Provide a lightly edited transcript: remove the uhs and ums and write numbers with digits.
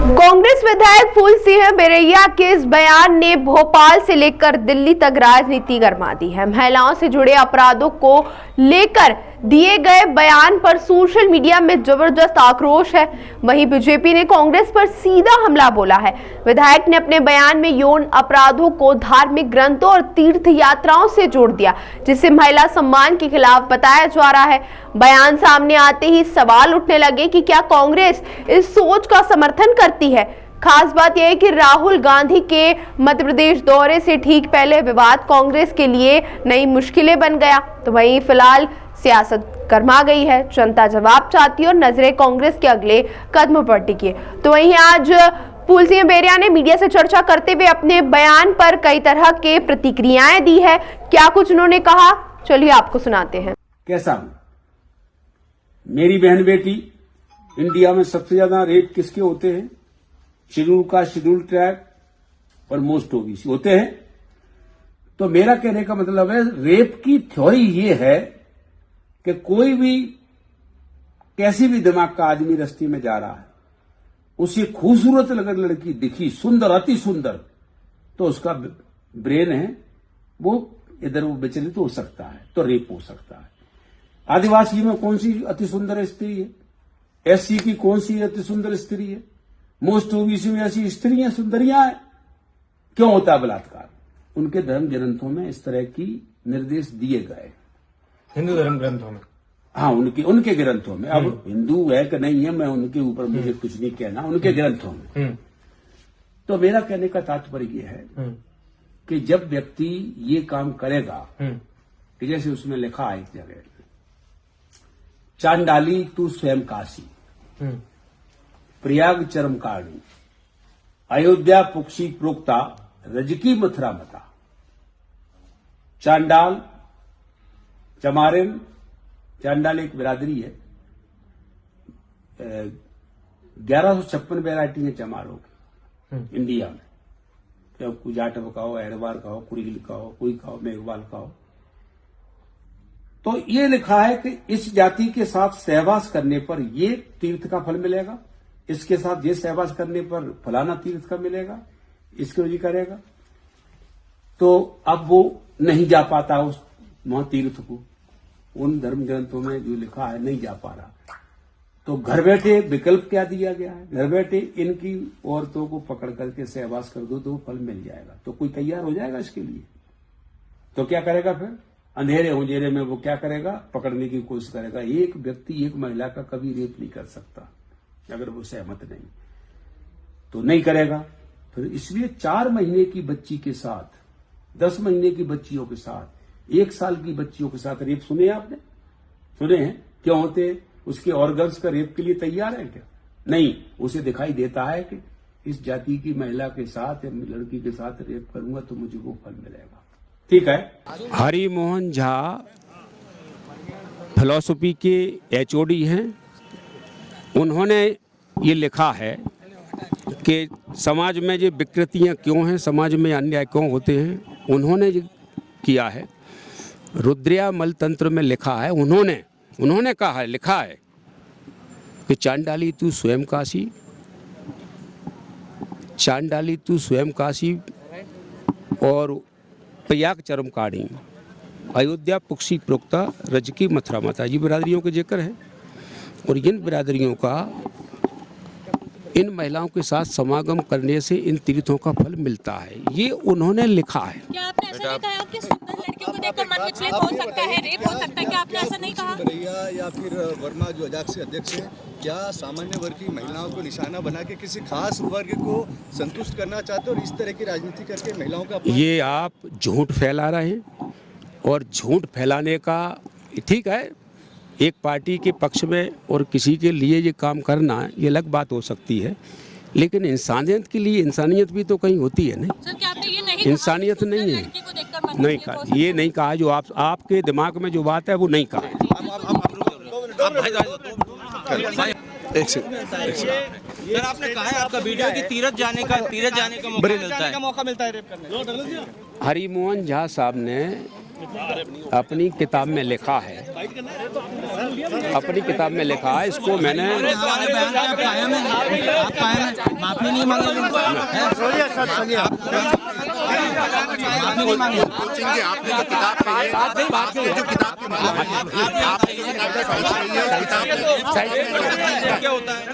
कांग्रेस विधायक फूल सिंह बेरैया के इस बयान ने भोपाल से लेकर दिल्ली तक राजनीति गरमा दी है। महिलाओं से जुड़े अपराधों को लेकर दिए गए बयान पर सोशल मीडिया में जबरदस्त आक्रोश है। वहीं बीजेपी ने कांग्रेस पर सीधा हमला बोला है। विधायक ने अपने बयान में यौन अपराधों को धार्मिक ग्रंथों और तीर्थ यात्राओं से जोड़ दिया, जिसे महिला सम्मान के खिलाफ बताया जा रहा है। बयान सामने आते ही सवाल उठने लगे कि क्या कांग्रेस इस सोच का समर्थन करती है। खास बात यह है कि राहुल गांधी के मध्य प्रदेश दौरे से ठीक पहले विवाद कांग्रेस के लिए नई मुश्किलें बन गया, तो वहीं फिलहाल सियासत गरमा गई है। जनता जवाब चाहती है और नजरें कांग्रेस के अगले कदम पर टिकी है। तो वहीं आज फूल सिंह बेरैया ने मीडिया से चर्चा करते हुए अपने बयान पर कई तरह के प्रतिक्रियाएं दी है। क्या कुछ उन्होंने कहा, चलिए आपको सुनाते हैं। कैसा हूं? मेरी बहन बेटी, इंडिया में सबसे ज्यादा रेप किसके होते हैं? शेड्यूल कास्ट, शेड्यूल ट्राइब और मोस्ट ओबीसी होते हैं। तो मेरा कहने का मतलब है, रेप की थ्योरी ये है कि कोई भी कैसी भी दिमाग का आदमी रास्ते में जा रहा है, उसे खूबसूरत अगर लड़की दिखी, सुंदर, अति सुंदर, तो उसका ब्रेन है वो इधर वो विचलित हो सकता है, तो रेप हो सकता है। आदिवासी में कौन सी अति सुंदर स्त्री है? एससी की कौन सी अति सुंदर स्त्री है? मोस्ट ओबीसी में ऐसी स्त्रियां सुंदरियां हैं। क्यों होता है बलात्कार? उनके धर्म ग्रंथों में इस तरह की निर्देश दिए गए, हिंदू धर्म ग्रंथों में। हाँ, उनके ग्रंथों में। अब हिंदू है कि नहीं है, मैं उनके ऊपर मुझे कुछ नहीं कहना, उनके ग्रंथों में। तो मेरा कहने का तात्पर्य यह है कि जब व्यक्ति ये काम करेगा, कि जैसे उसमें लिखा है एक जगह, चांडाली तू स्वयं काशी, प्रयाग चरम काणी, अयोध्या पुक्षी प्रोक्ता, रजकी मथुरा मता। चांडाल, चमारिन, चांडाल एक बिरादरी है। 1156 वैरायटी है चमारों की इंडिया में। क्या कुजाटव का हो, अहरवार का हो, कुरील का हो, कोई का हो, मेघवाल का हो। तो ये लिखा है कि इस जाति के साथ सहवास करने पर ये तीर्थ का फल मिलेगा, इसके साथ ये सहवास करने पर फलाना तीर्थ का मिलेगा, इसको जी करेगा। तो अब वो नहीं जा पाता उस वहां तीर्थ को, उन धर्म ग्रंथों में जो लिखा है नहीं जा पा रहा। तो घर बैठे विकल्प क्या दिया गया है? घर बैठे इनकी औरतों को पकड़ करके सहवास कर दो तो वो फल मिल जाएगा। तो कोई तैयार हो जाएगा इसके लिए? तो क्या करेगा फिर? अंधेरे उजेरे में वो क्या करेगा? पकड़ने की कोशिश करेगा। एक व्यक्ति एक महिला का कभी रेप नहीं कर सकता अगर वो सहमत नहीं, तो नहीं करेगा। फिर इसलिए 4 महीने की बच्ची के साथ, 10 महीने की बच्चियों के साथ, 1 साल की बच्चियों के साथ रेप सुने आपने? सुने हैं? क्यों होते हैं? उसके ऑर्गन्स का रेप के लिए तैयार है क्या? नहीं, उसे दिखाई देता है कि इस जाति की महिला के साथ या लड़की के साथ रेप करूंगा तो मुझे वो फल मिलेगा। ठीक है। हरि मोहन झा फिलॉसफी के एचओडी हैं। उन्होंने ये लिखा है कि समाज में ये विकृतियां क्यों हैं, समाज में अन्याय क्यों होते हैं। उन्होंने ये किया है। रुद्रयामल तंत्र में लिखा है, उन्होंने कहा है, लिखा है कि चांडाली तू स्वयं काशी, चांडाली तू स्वयं काशी और प्रयाग चरम काणी, अयोध्या पुक्षी प्रोक्ता, रजकी मथुरा माता। ये बिरादरियों के जिक्र है और इन बिरादरियों का इन महिलाओं के साथ समागम करने से इन तीर्थों का फल मिलता है। ये उन्होंने लिखा है। क्या आपने ऐसा नहीं कहा कि सुंदर लड़कियों को देखकर मन विचलित हो सकता है, रेप हो सकता है? क्या आपने ऐसा नहीं कहा? या फिर वर्मा जो अध्यक्ष है, क्या सामान्य वर्ग की महिलाओं को निशाना बना के किसी खास वर्ग को संतुष्ट करना चाहते हो और इस तरह की राजनीति करके महिलाओं का? ये आप झूठ फैला रहे हैं और झूठ फैलाने का, ठीक है, एक पार्टी के पक्ष में और किसी के लिए ये काम करना ये अलग बात हो सकती है, लेकिन इंसानियत के लिए इंसानियत भी तो कहीं होती है। नहीं सर, क्या आपने ये नहीं इंसानियत कहा नहीं है, नहीं कहा, ये नहीं कहा। जो आपके दिमाग में जो बात है वो नहीं कहा। सर, आपने कहा है आपका वीडियो की तीरथ जाने का मौका मिलता है। हरि मोहन झा साहब ने अपनी किताब में लिखा है, अपनी किताब में लिखा है, इसको मैंने माफी नहीं मांगेंगे आपने जो किताब कही है, आपने जो किताब की क्या होता है